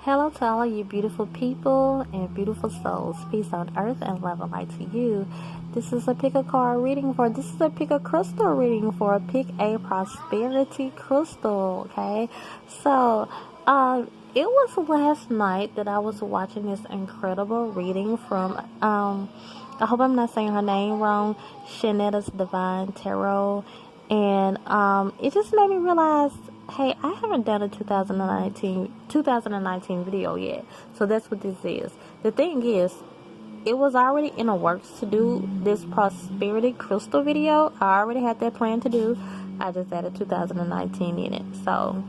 Hello to all of you beautiful people and beautiful souls. Peace on earth and love and light to you. This is a pick a card reading for, this is a pick a crystal reading for, pick a prosperity crystal, okay? So, it was last night that I was watching this incredible reading from, I hope I'm not saying her name wrong, Shanetta's Divine Tarot. And it just made me realize, hey, I haven't done a 2019 video yet. So that's what this is. The thing is, it was already in the works to do this prosperity crystal video. I already had that plan to do. I just added 2019 in it. So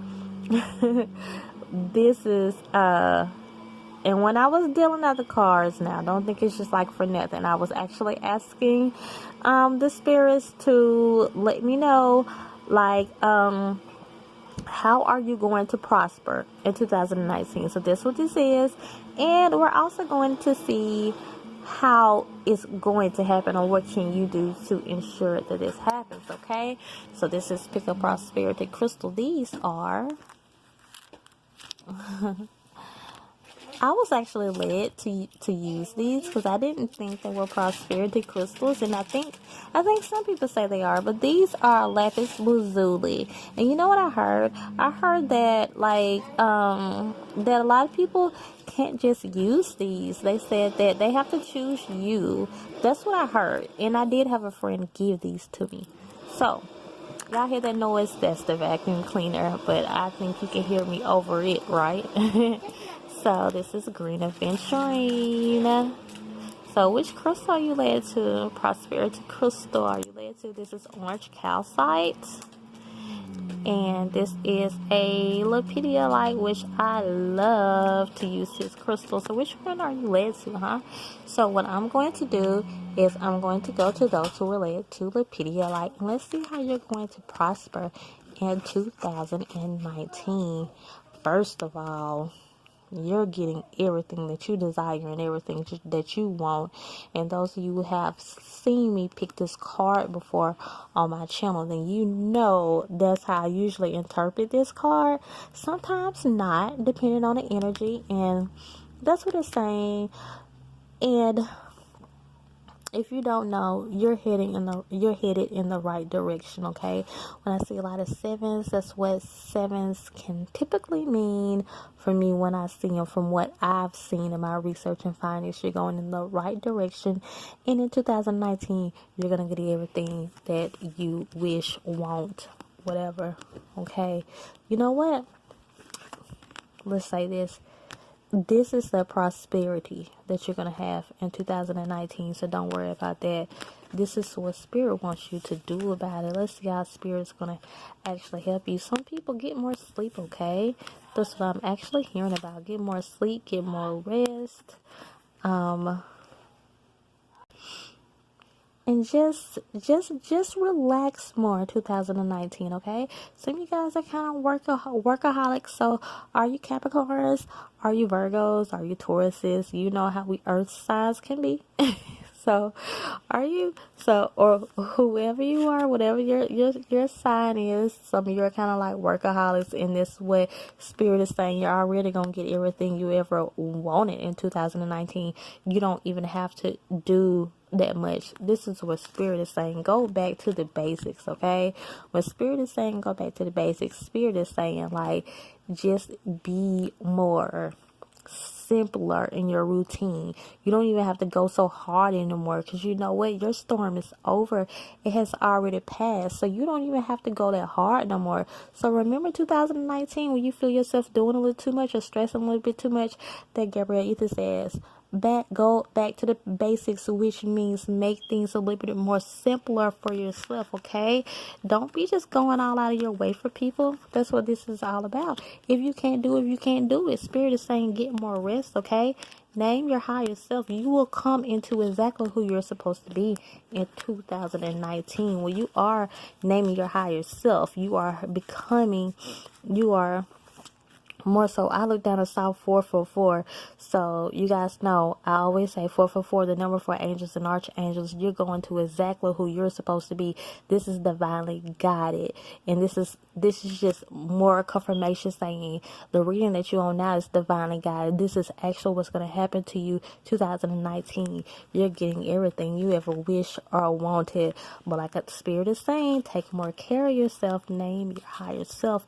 this is and when I was dealing out the cards, now don't think it's just like for nothing. I was actually asking the spirits to let me know, like, how are you going to prosper in 2019? So that's what this is. And we're also going to see how it's going to happen, or what can you do to ensure that this happens, okay? So this is Pick a Prosperity Crystal. These are I was actually led to use these because I didn't think they were prosperity crystals, and I think some people say they are, but these are lapis lazuli. And you know what I heard? I heard that that a lot of people can't just use these. They said that they have to choose you. That's what I heard, and I did have a friend give these to me. So y'all hear that noise? That's the vacuum cleaner, but I think you can hear me over it, right? So this is green aventurine. So which crystal are you led to? Prosperity crystal are you led to? This is orange calcite. And this is a lapidolite, which I love to use this crystal. So which one are you led to, huh? So what I'm going to do is I'm going to go to those who are led to lapidolite. And let's see how you're going to prosper in 2019. First of all, you're getting everything that you desire and everything that you want. And those of you who have seen me pick this card before on my channel, then you know that's how I usually interpret this card. Sometimes not, depending on the energy. And that's what it's saying. And if you don't know, you're headed in the right direction, okay? When I see a lot of sevens, that's what sevens can typically mean for me when I see them. From what I've seen in my research and findings, you're going in the right direction. And in 2019, you're going to get everything that you wish, want, whatever, okay? You know what? Let's say this. This is the prosperity that you're going to have in 2019, so don't worry about that. This is what Spirit wants you to do about it. Let's see how Spirit's going to actually help you. Some people get more sleep, okay? That's what I'm actually hearing about. Get more sleep, get more rest. And just relax more in 2019, okay? Some of you guys are kind of workaholics. So are you Capricorns? Are you Virgos? Are you Tauruses? You know how we earth signs can be. So are you, or whoever you are, whatever your sign is, some of you are kind of like workaholics. In this way, Spirit is saying you're already going to get everything you ever wanted in 2019. You don't even have to do that much. This is what Spirit is saying. Go back to the basics, okay? When Spirit is saying go back to the basics, Spirit is saying, like, just be more simpler in your routine. You don't even have to go so hard anymore, because you know what? Your storm is over. It has already passed. So you don't even have to go that hard no more. So remember 2019, when you feel yourself doing a little too much or stressing a little bit too much, that Gabrielle says, go back to the basics, which means make things a little bit more simpler for yourself, okay? Don't be just going all out of your way for people. That's what this is all about. If you can't do it, you can't do it. Spirit is saying get more rest, okay? Name your higher self. You will come into exactly who you're supposed to be in 2019. When you are naming your higher self, you are becoming, you are More so, I look down and saw 444. So you guys know I always say 444, the number for angels and archangels. You're going to exactly who you're supposed to be. This is divinely guided, and this is just more confirmation saying the reading that you're on now is divinely guided. This is actually what's going to happen to you 2019. You're getting everything you ever wished or wanted. But like the spirit is saying, take more care of yourself. Name your higher self.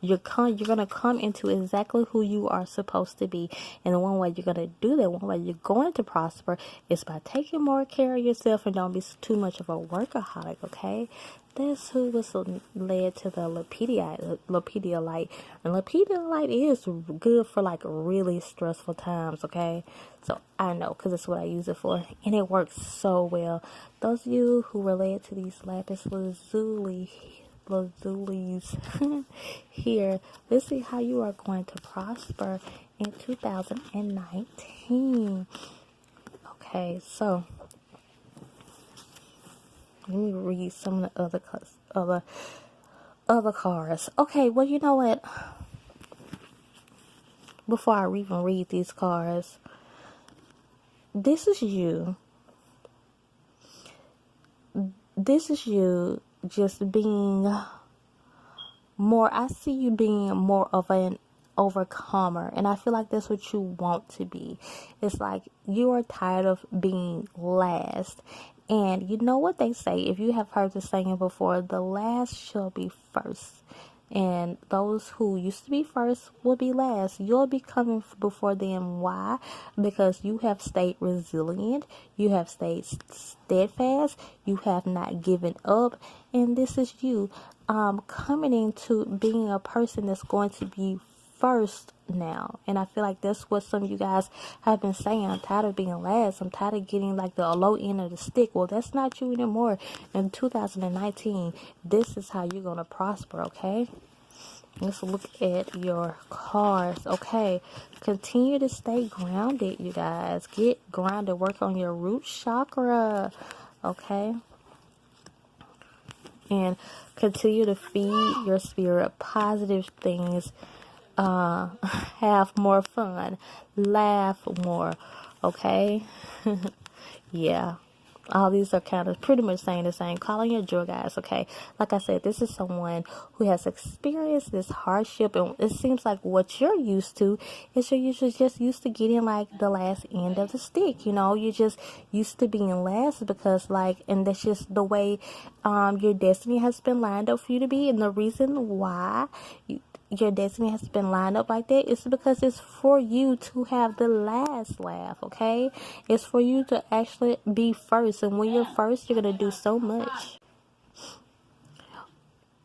You're gonna come into exactly who you are supposed to be. And the one way you're going to do that, one way you're going to prosper, is by taking more care of yourself and don't be too much of a workaholic, okay? That's who was led to the Lepidia light. And Lepidia light is good for like really stressful times, okay? So I know, because that's what I use it for. And it works so well. Those of you who were led to these lapis lazuli here, let's see how you are going to prosper in 2019. Okay, so let me read some of the other cards. Okay, well, you know what? Before I even read these cards, this is you. This is you just being more, I see you being more of an overcomer, and I feel like that's what you want to be. It's like you are tired of being last. And you know what they say, if you have heard the saying before, the last shall be first. And those who used to be first will be last. You'll be coming before them. Why? Because you have stayed resilient. You have stayed steadfast. You have not given up. And this is you coming into being a person that's going to be first now. And I feel like that's what some of you guys have been saying. I'm tired of being last. I'm tired of getting like the low end of the stick. Well, that's not you anymore. In 2019, this is how you're going to prosper, okay? Let's look at your cards. Okay, continue to stay grounded, you guys. Get grounded. Work on your root chakra, okay? And continue to feed your spirit positive things. Have more fun. Laugh more, okay? Yeah. All these are kind of pretty much saying the same. Call on your joy, guys, okay? Like I said, this is someone who has experienced this hardship, and it seems like what you're used to is you're just used to getting like the last end of the stick, you know? You're just used to being last because and that's just the way your destiny has been lined up for you to be. And the reason why your destiny has been lined up like that is because it's for you to have the last laugh, okay? It's for you to actually be first. And when you're first, you're going to do so much.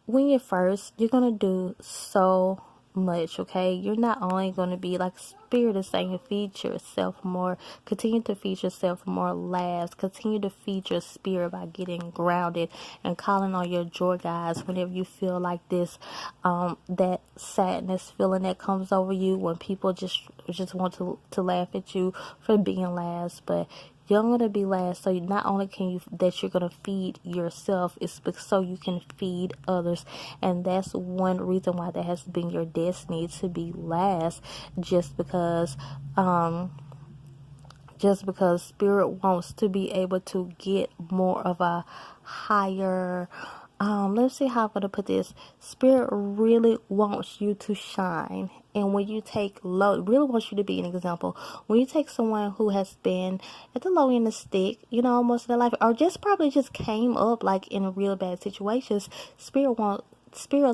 When you're first, you're going to do so much, okay? You're not only going to be like spirit is saying, feed yourself more, continue to feed yourself more laughs, continue to feed your spirit by getting grounded and calling on your joy, guys, whenever you feel like this that sadness feeling that comes over you when people just want to laugh at you for being last. But you're going to be last, so not only you're going to feed yourself, it's so you can feed others. And that's one reason why that has been your destiny, to be last, just because spirit wants to be able to get more of a higher, let's see how I'm going to put this. Spirit really wants you to shine. And when you take really wants you to be an example. When you take someone who has been at the low end of the stick, you know, most of their life, or probably just came up like in real bad situations, Spirit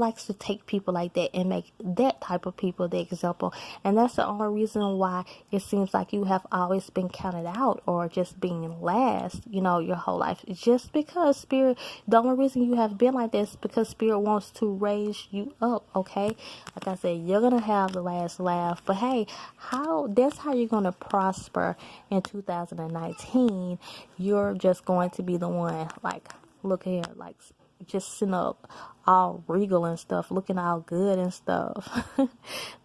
likes to take people like that and make that type of people the example. And that's the only reason why it seems like you have always been counted out or just being last, you know, your whole life. It's just because the only reason you have been like this is because Spirit wants to raise you up, okay? Like I said, you're going to have the last laugh. But hey, that's how you're going to prosper in 2019. You're just going to be the one, like, look here, like, just sitting up all regal and stuff, looking all good and stuff.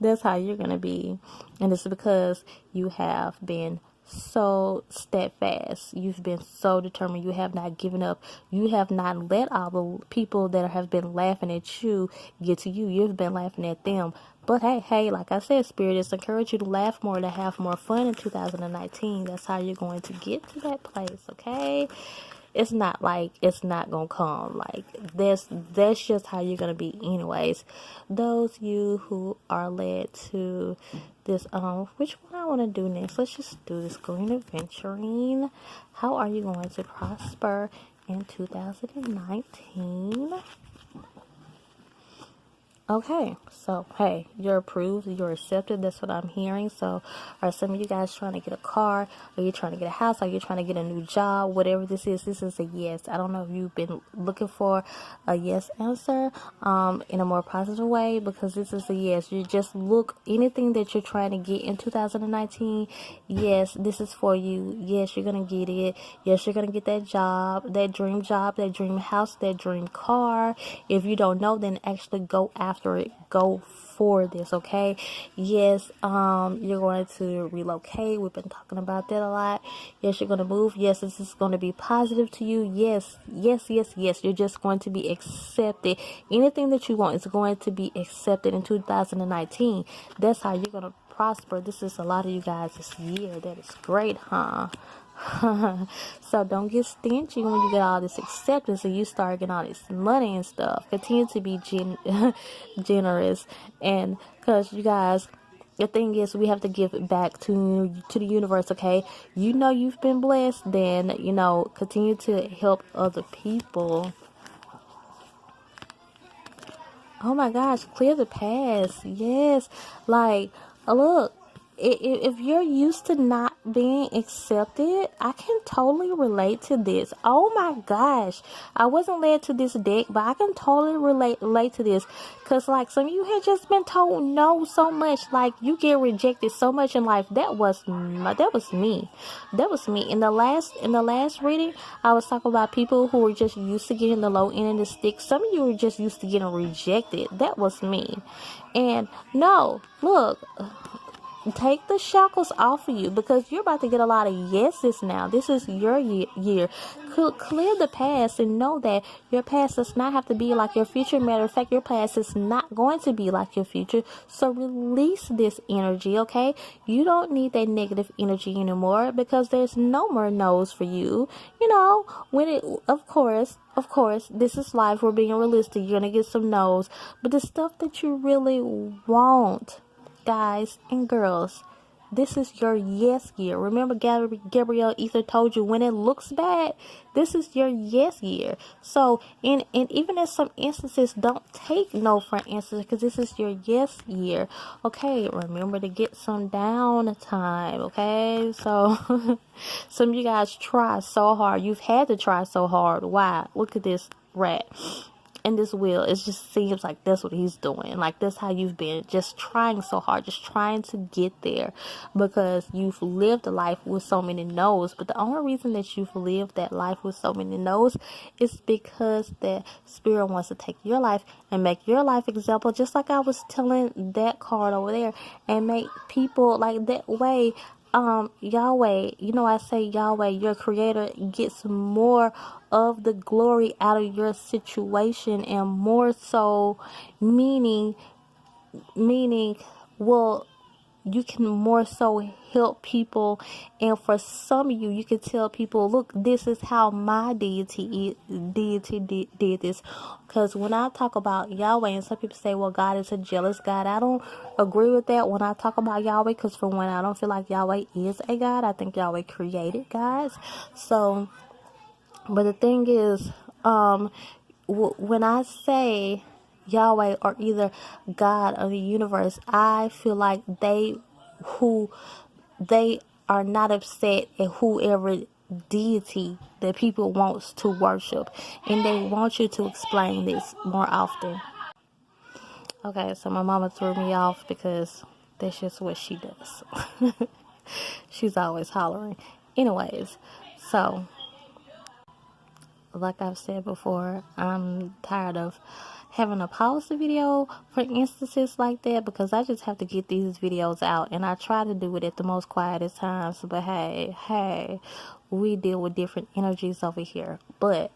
That's how you're going to be. And it's because you have been so steadfast. You've been so determined. You have not given up. You have not let all the people that have been laughing at you get to you. You've been laughing at them. But hey, like I said, Spirit is encourage you to laugh more, to have more fun in 2019. That's how you're going to get to that place, okay? It's not like it's not gonna come. Like that's just how you're gonna be anyways. Those you who are led to this which one I wanna do next? Let's just do this green adventuring. How are you going to prosper in 2019? Okay, so hey, you're approved, you're accepted. That's what I'm hearing. So, are some of you guys trying to get a car? Are you trying to get a house? Are you trying to get a new job? Whatever this is a yes. I don't know if you've been looking for a yes answer in a more positive way, because this is a yes. You just look, anything that you're trying to get in 2019, yes, this is for you. Yes, you're gonna get it. Yes, you're gonna get that job, that dream house, that dream car. If you don't know, then actually go after it. Go for this, okay? Yes, you're going to relocate. We've been talking about that a lot. Yes, you're going to move. Yes, this is going to be positive to you. Yes. You're just going to be accepted. Anything that you want is going to be accepted in 2019. That's how you're going to prosper. This is a lot of you guys this year. That is great, huh? So don't get stingy when you get all this acceptance and you start getting all this money and stuff. Continue to be generous, and because you guys, the thing is, we have to give it back to the universe. Okay, you know you've been blessed, then continue to help other people. Oh my gosh, clear the past. Yes, like look. If you're used to not being accepted, I can totally relate to this. Oh my gosh. I wasn't led to this deck, but I can totally relate to this. Because, like, some of you had just been told no so much. Like, you get rejected so much in life. That was me. In the last reading, I was talking about people who were just used to getting the low end of the stick. Some of you were just used to getting rejected. That was me. And no, look, take the shackles off of you, because you're about to get a lot of yeses now. This is your year. Clear the past and know that your past does not have to be like your future. Matter of fact, your past is not going to be like your future. So release this energy, okay? You don't need that negative energy anymore, because there's no more no's for you. Of course, this is life. We're being realistic. You're going to get some no's. But the stuff that you really want, guys and girls, this is your yes year. Remember, Gabrielle.Ether told you, when it looks bad, this is your yes year. So, and even in some instances, don't take no for instance, because this is your yes year. Okay, remember to get some downtime. Okay, so some of you guys try so hard. You've had to try so hard. Why? Look at this rat. And this wheel, it just seems like that's what he's doing. Like, that's how you've been, just trying so hard, just trying to get there, because you've lived a life with so many no's. But the only reason that you've lived that life with so many no's is because that Spirit wants to take your life and make your life example, just like I was telling that card over there, and make people like that way. Yahweh, I say Yahweh, your creator, gets more of the glory out of your situation, and more so, meaning, well, you can more so help people. And for some of you, you can tell people, look, this is how my deity did this. Because when I talk about Yahweh, and some people say, well, God is a jealous God, I don't agree with that when I talk about Yahweh, because for one, I don't feel like Yahweh is a God. I think Yahweh created guys. So, but the thing is, when I say Yahweh, or either God of the universe, I feel like they are not upset at whoever deity that people wants to worship, and they want you to explain this more often. Okay, so my mama threw me off because that's just what she does. She's always hollering. Anyways, so like I've said before, I'm tired of having to pause the video for instances like that, because I just have to get these videos out, and I try to do it at the most quietest times. But hey, we deal with different energies over here. But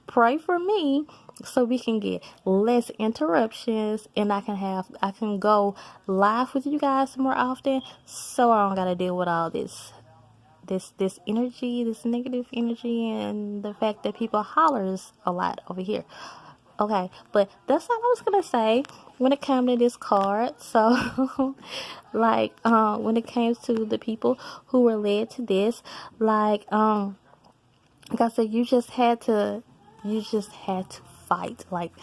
pray for me so we can get less interruptions, and I can go live with you guys more often, so I don't gotta deal with all this energy, this negative energy, and the fact that people hollers a lot over here. Okay, but that's all I was gonna say when it came to this card. So, when it came to the people who were led to this, like I said, you just had to fight. Like,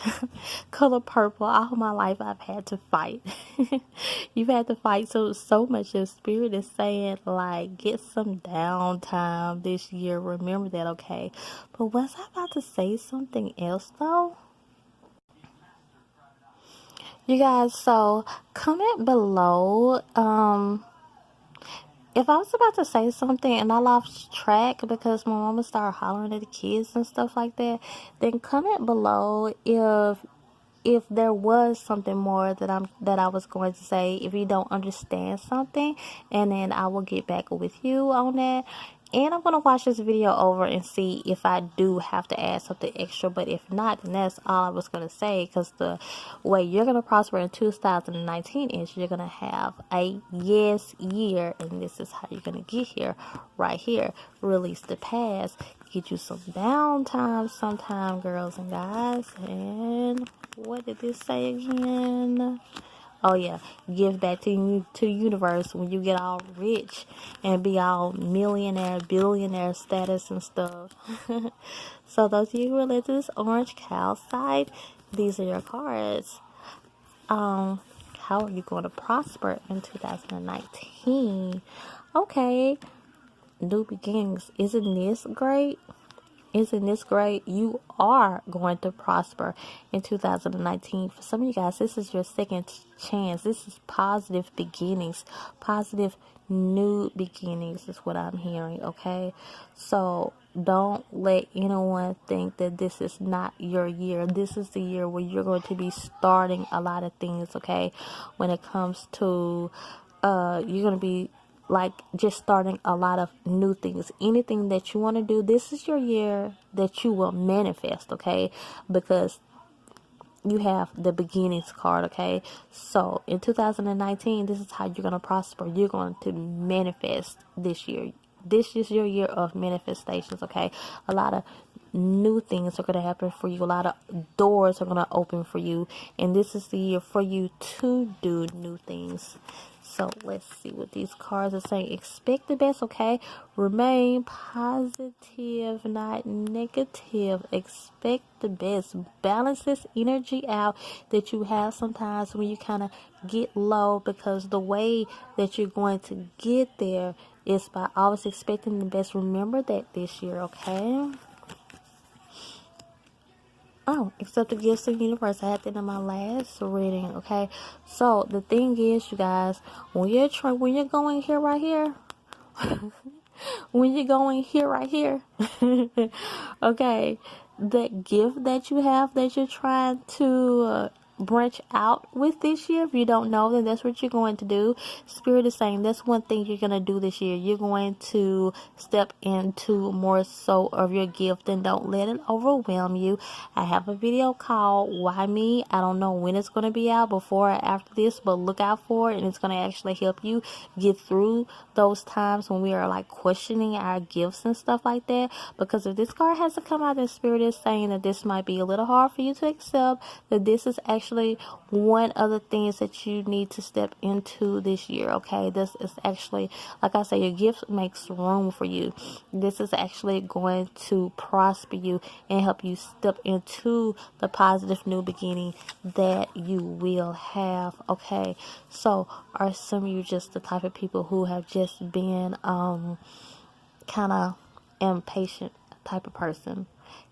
color purple, all my life I've had to fight. You've had to fight so much. Your spirit is saying, like, get some downtime this year. Remember that, okay? But was I about to say something else, though? You guys, so comment below, if I was about to say something and I lost track because my mama started hollering at the kids and stuff like that, then comment below if there was something more that I was going to say, if you don't understand something, and then I will get back with you on that. And I'm going to watch this video over and see if I do have to add something extra. But if not, then that's all I was going to say. Because the way you're going to prosper in 2019 is you're going to have a yes year. And this is how you're going to get here. Right here. Release the past. Get you some downtime sometime, girls and guys. And what did this say again? Oh yeah, give back to universe when you get all rich and be all millionaire, billionaire status and stuff. So those of you who are led to this orange cow side, these are your cards. How are you going to prosper in 2019? Okay, new beginnings. Isn't this great? Isn't this great? You are going to prosper in 2019. For some of you guys, this is your second chance. This is positive beginnings. Positive new beginnings is what I'm hearing, okay? So don't let anyone think that this is not your year. This is the year where you're going to be starting a lot of things, okay? When it comes to, you're going to be like just starting a lot of new things. Anything that you want to do, this is your year that you will manifest, okay? Because you have the beginnings card, okay? So in 2019, this is how you're going to prosper. You're going to manifest this year. This is your year of manifestations, okay? A lot of new things are going to happen for you. A lot of doors are going to open for you. And this is the year for you to do new things. So let's see what these cards are saying. Expect the best, okay? Remain positive, not negative. Expect the best. Balance this energy out that you have sometimes when you kind of get low, because the way that you're going to get there is by always expecting the best. Remember that this year, okay? Oh, accept the gifts of the universe. I had that in my last reading, okay? So, the thing is, you guys, when you're going here, right here, when you're going here, right here, okay, that gift that you have that you're trying to branch out with this year, if you don't know, then that's what you're going to do. Spirit is saying that's one thing you're going to do this year. You're going to step into more so of your gift, and don't let it overwhelm you. I have a video called Why Me? I don't know when it's going to be out, before or after this, but look out for it, and it's going to actually help you get through those times when we are like questioning our gifts and stuff like that. Because if this card has to come out, then Spirit is saying that this might be a little hard for you to accept, that this is actually one of the things that you need to step into this year, okay? This is actually, like I say, your gift makes room for you. This is actually going to prosper you and help you step into the positive new beginning that you will have, okay? So are some of you just the type of people who have just been kind of impatient type of person?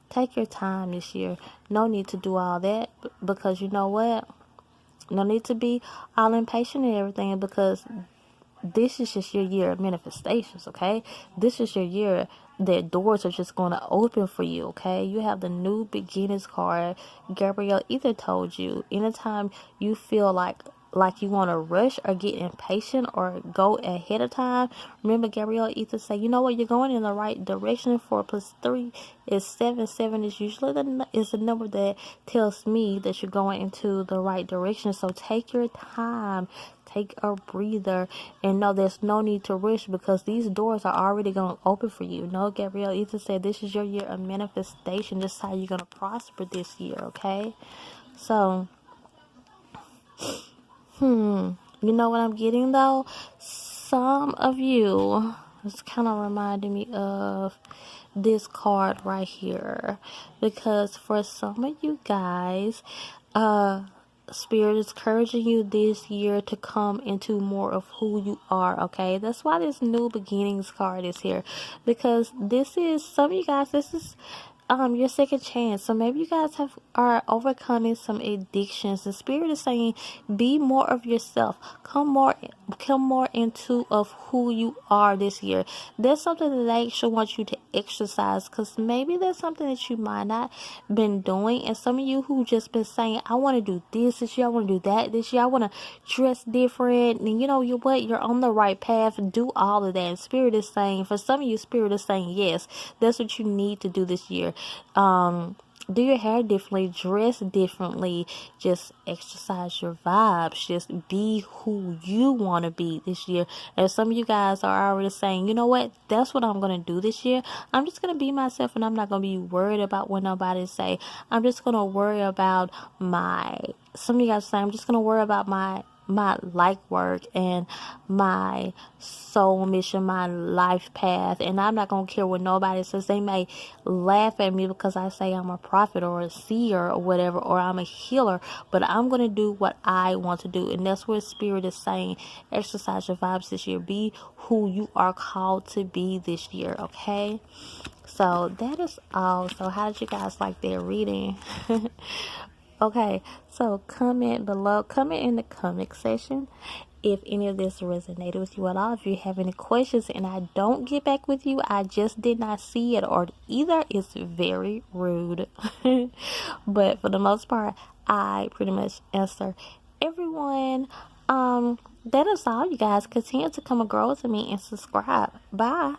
Take your time this year. No need to do all that, because you know what? No need to be all impatient and everything, because this is just your year of manifestations, okay? This is your year that doors are just going to open for you, okay? You have the new beginnings card. Gabrielle Ether told you, anytime you feel like you want to rush or get impatient or go ahead of time, remember Gabrielle Ether say, you know what, you're going in the right direction. 4 plus 3 is 7. 7 is usually the number that tells me that you're going into the right direction. So take your time, take a breather, and know there's no need to rush, because these doors are already going to open for you. No, Gabrielle Ether said this is your year of manifestation. This is how you're going to prosper this year, okay? So, you know what I'm getting though? Some of you, it's kind of reminding me of this card right here, because for some of you guys, Spirit is encouraging you this year to come into more of who you are, okay? That's why this new beginnings card is here, because this is, some of you guys, this is your second chance. So maybe you guys are overcoming some addictions. The Spirit is saying, be more of yourself. Come more into of who you are this year. There's something that they actually want you to exercise, because maybe there's something that you might not been doing. And some of you who just been saying, I want to do this year, I want to do that this year, I want to dress different, and you know what, you're on the right path. Do all of that. And Spirit is saying, for some of you, Spirit is saying, yes, that's what you need to do this year. Do your hair differently, dress differently, just exercise your vibes, just be who you want to be this year. And some of you guys are already saying, you know what, that's what I'm going to do this year. I'm just going to be myself, and I'm not going to be worried about what nobody say. I'm just going to worry about some of you guys say, I'm just going to worry about my life work and my soul mission, my life path, and I'm not gonna care what nobody says. They may laugh at me because I say I'm a prophet or a seer or whatever, or I'm a healer, but I'm gonna do what I want to do. And that's what Spirit is saying. Exercise your vibes this year. Be who you are called to be this year, okay? So that is all. So how did you guys like that reading? Okay, so comment below, comment in the comment section if any of this resonated with you at all. If you have any questions and I don't get back with you, I just did not see it, or either is very rude. But for the most part, I pretty much answer everyone. That is all, you guys. Continue to come and grow with me and subscribe. Bye.